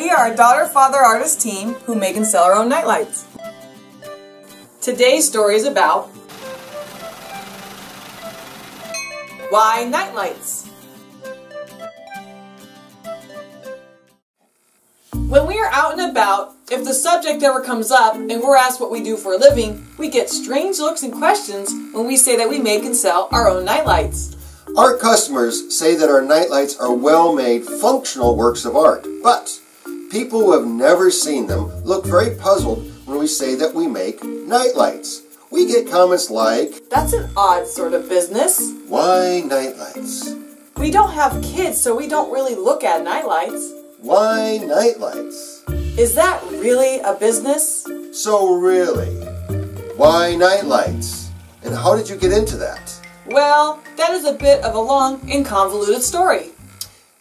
We are a daughter-father artist team who make and sell our own nightlights. Today's story is about why nightlights. When we are out and about, if the subject ever comes up and we're asked what we do for a living, we get strange looks and questions when we say that we make and sell our own nightlights. Our customers say that our nightlights are well-made, functional works of art, but people who have never seen them look very puzzled when we say that we make nightlights. We get comments like, "That's an odd sort of business. Why nightlights? We don't have kids, so we don't really look at nightlights. Why nightlights? Is that really a business?" So really, why nightlights? And how did you get into that? Well, that is a bit of a long and convoluted story.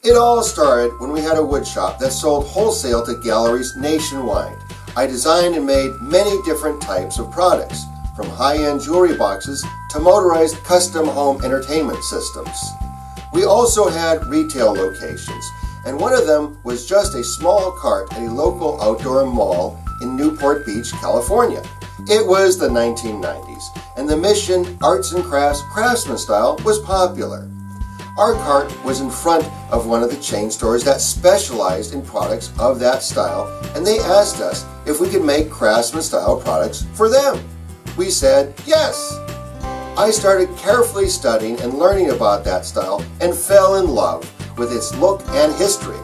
It all started when we had a wood shop that sold wholesale to galleries nationwide. I designed and made many different types of products, from high-end jewelry boxes to motorized custom home entertainment systems. We also had retail locations, and one of them was just a small cart at a local outdoor mall in Newport Beach, California. It was the 1990s, and the Mission Arts and Crafts Craftsman style was popular. Our cart was in front of one of the chain stores that specialized in products of that style, and they asked us if we could make Craftsman style products for them. We said yes. I started carefully studying and learning about that style and fell in love with its look and history.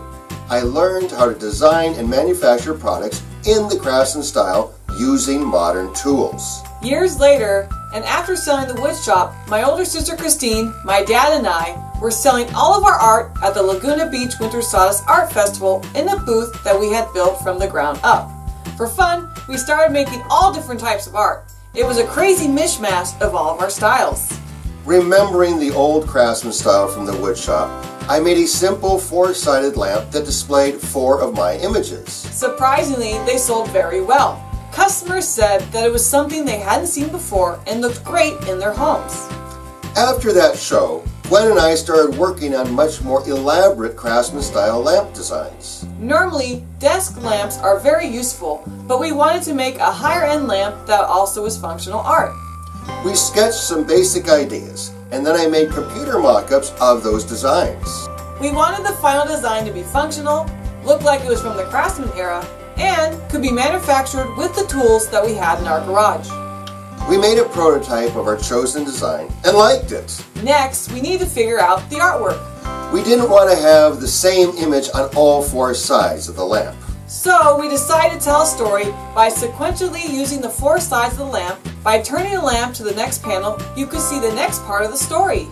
I learned how to design and manufacture products in the Craftsman style using modern tools. Years later, and after selling the wood shop, my older sister Christine, my dad, and I were selling all of our art at the Laguna Beach Winter Sawdust Art Festival in a booth that we had built from the ground up. For fun, we started making all different types of art. It was a crazy mishmash of all of our styles. Remembering the old Craftsman style from the wood shop, I made a simple four-sided lamp that displayed 4 of my images. Surprisingly, they sold very well. Customers said that it was something they hadn't seen before and looked great in their homes. After that show, Gwen and I started working on much more elaborate Craftsman style lamp designs. Normally, desk lamps are very useful, but we wanted to make a higher end lamp that also was functional art. We sketched some basic ideas, and then I made computer mock-ups of those designs. We wanted the final design to be functional, look like it was from the Craftsman era, and could be manufactured with the tools that we had in our garage. We made a prototype of our chosen design and liked it. Next, we need to figure out the artwork. We didn't want to have the same image on all 4 sides of the lamp. So we decided to tell a story by sequentially using the 4 sides of the lamp. By turning the lamp to the next panel, you could see the next part of the story.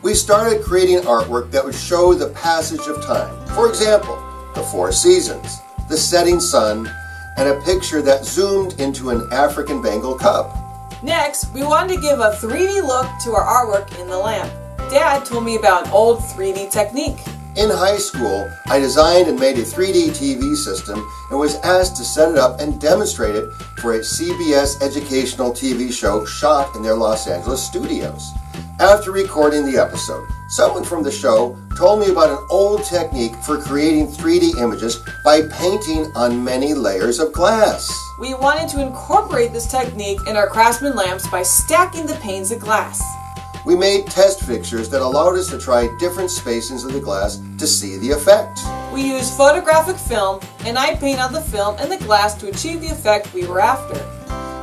We started creating artwork that would show the passage of time. For example, the 4 seasons, the setting sun, and a picture that zoomed into an African Bengal cub. Next, we wanted to give a 3D look to our artwork in the lamp. Dad told me about an old 3D technique. In high school, I designed and made a 3D TV system and was asked to set it up and demonstrate it for a CBS educational TV show shot in their Los Angeles studios. After recording the episode, someone from the show told me about an old technique for creating 3D images by painting on many layers of glass. We wanted to incorporate this technique in our Craftsman lamps by stacking the panes of glass. We made test fixtures that allowed us to try different spacings of the glass to see the effect. We used photographic film, and I painted on the film and the glass to achieve the effect we were after.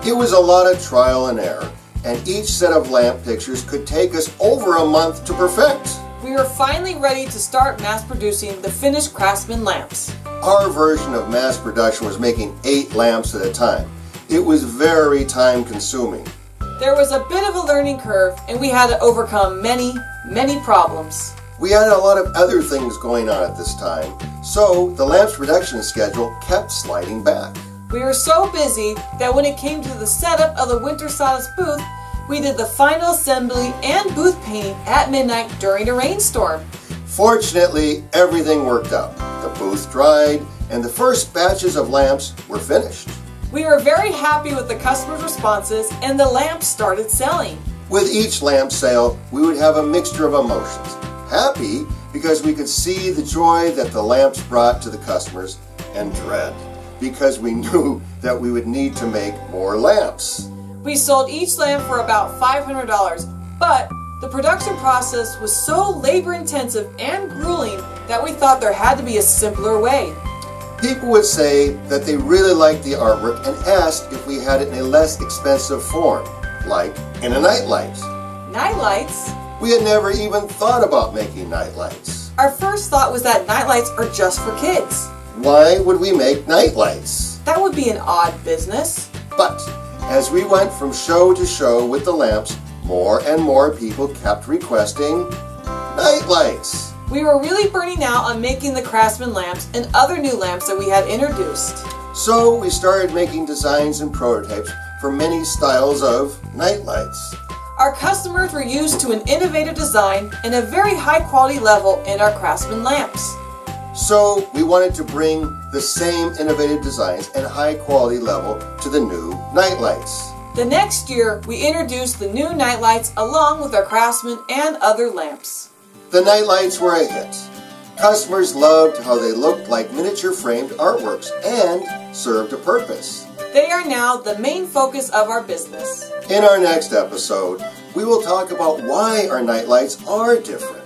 It was a lot of trial and error, and each set of lamp pictures could take us over a month to perfect. We were finally ready to start mass producing the finished Craftsman lamps. Our version of mass production was making 8 lamps at a time. It was very time consuming. There was a bit of a learning curve, and we had to overcome many problems. We had a lot of other things going on at this time, so the lamp's production schedule kept sliding back. We were so busy that when it came to the setup of the Winter Sawdust booth, we did the final assembly and booth painting at midnight during a rainstorm. Fortunately, everything worked out. The booth dried, and the first batches of lamps were finished. We were very happy with the customers' responses, and the lamps started selling. With each lamp sale, we would have a mixture of emotions. Happy because we could see the joy that the lamps brought to the customers, and dread because we knew that we would need to make more lamps. We sold each lamp for about $500, but the production process was so labor-intensive and grueling that we thought there had to be a simpler way. People would say that they really liked the artwork and asked if we had it in a less expensive form, like in a nightlight. Nightlights? We had never even thought about making nightlights. Our first thought was that nightlights are just for kids. Why would we make nightlights? That would be an odd business. But as we went from show to show with the lamps, more and more people kept requesting nightlights. We were really burning out on making the Craftsman lamps and other new lamps that we had introduced. So we started making designs and prototypes for many styles of nightlights. Our customers were used to an innovative design and a very high quality level in our Craftsman lamps. So we wanted to bring the same innovative designs and high quality level to the new nightlights. The next year, we introduced the new nightlights along with our Craftsman and other lamps. The nightlights were a hit. Customers loved how they looked like miniature framed artworks and served a purpose. They are now the main focus of our business. In our next episode, we will talk about why our nightlights are different.